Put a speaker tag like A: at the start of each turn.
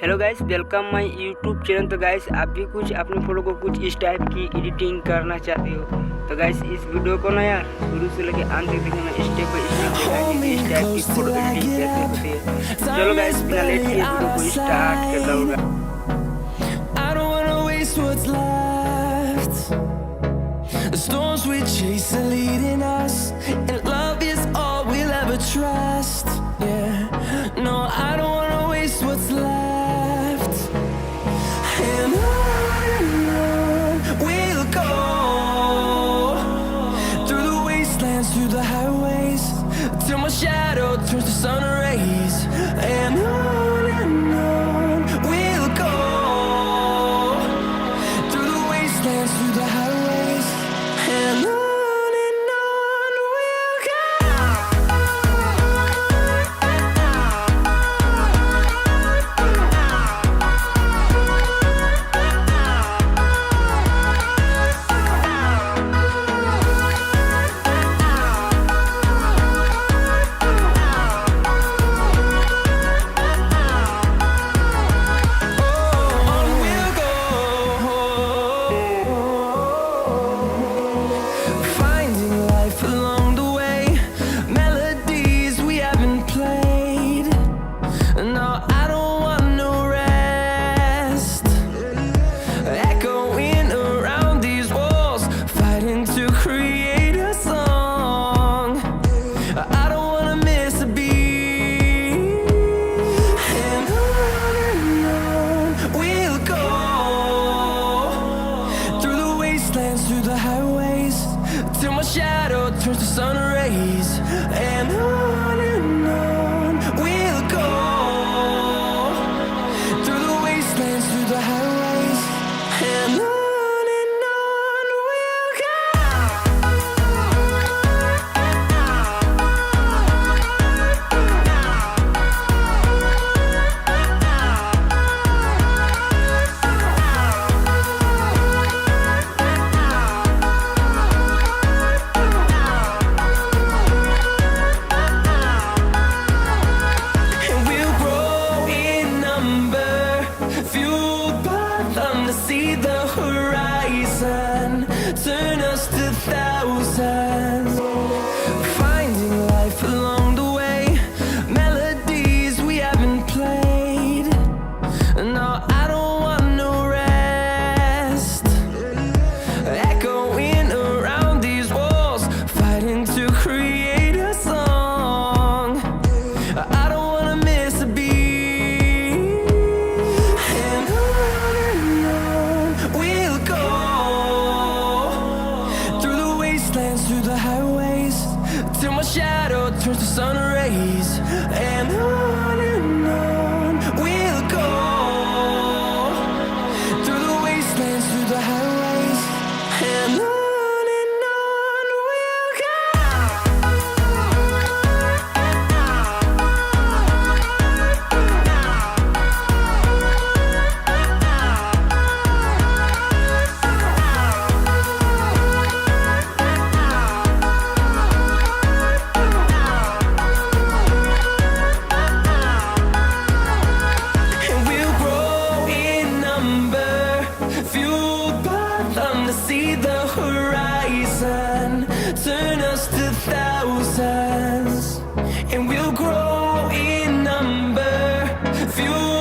A: Hello guys, welcome my YouTube channel. तो guys, आप भी कुछ अपने फ़ोटो को कुछ इस टाइप की एडिटिंग करना चाहते हो तो गाइस इस वीडियो को ना यार शुरू से लेके अंत तक देखना, स्टेप बाय स्टेप देखना कि इस टाइप की फ़ोटो एडिटिंग कैसे होती है। चलो गाइस, बिना लेट किए वीडियो को स्टार्ट करता होगा।
B: The storms we chase are leading us, and love is all we'll ever trust. Yeah, no, I don't wanna waste what's left. And on we'll go, through the wastelands, through the highways, till my shadow turns to sun rays. And on we'll go, through the wastelands, through the highways. And on we'll go. On we'll go. Finding life along the way, melodies we haven't played. No, I don't want no rest. Echoing around these walls, fighting to create a song. I don't wanna miss a beat. And on we'll go, through the wastelands, through the highways, till my shadow turns to sun rays. And on we'll go, through the wastelands, through the highways. And on we'll go. And we'll grow in number, fueled by them to see the horizon, turn us to thousands. Finding life along the way, melodies we haven't played. No, I don't want no rest. Echoing around these walls, fighting to create a song. I don't wanna miss a beat. And on we'll go, through the wastelands, through the highways, till my shadow turns to sun rays. And on we'll go, through the wastelands, through the highways. And on we'll go. And we'll grow in number, fueled by them to see the horizon, turn us to thousands. And we'll grow in number, fueled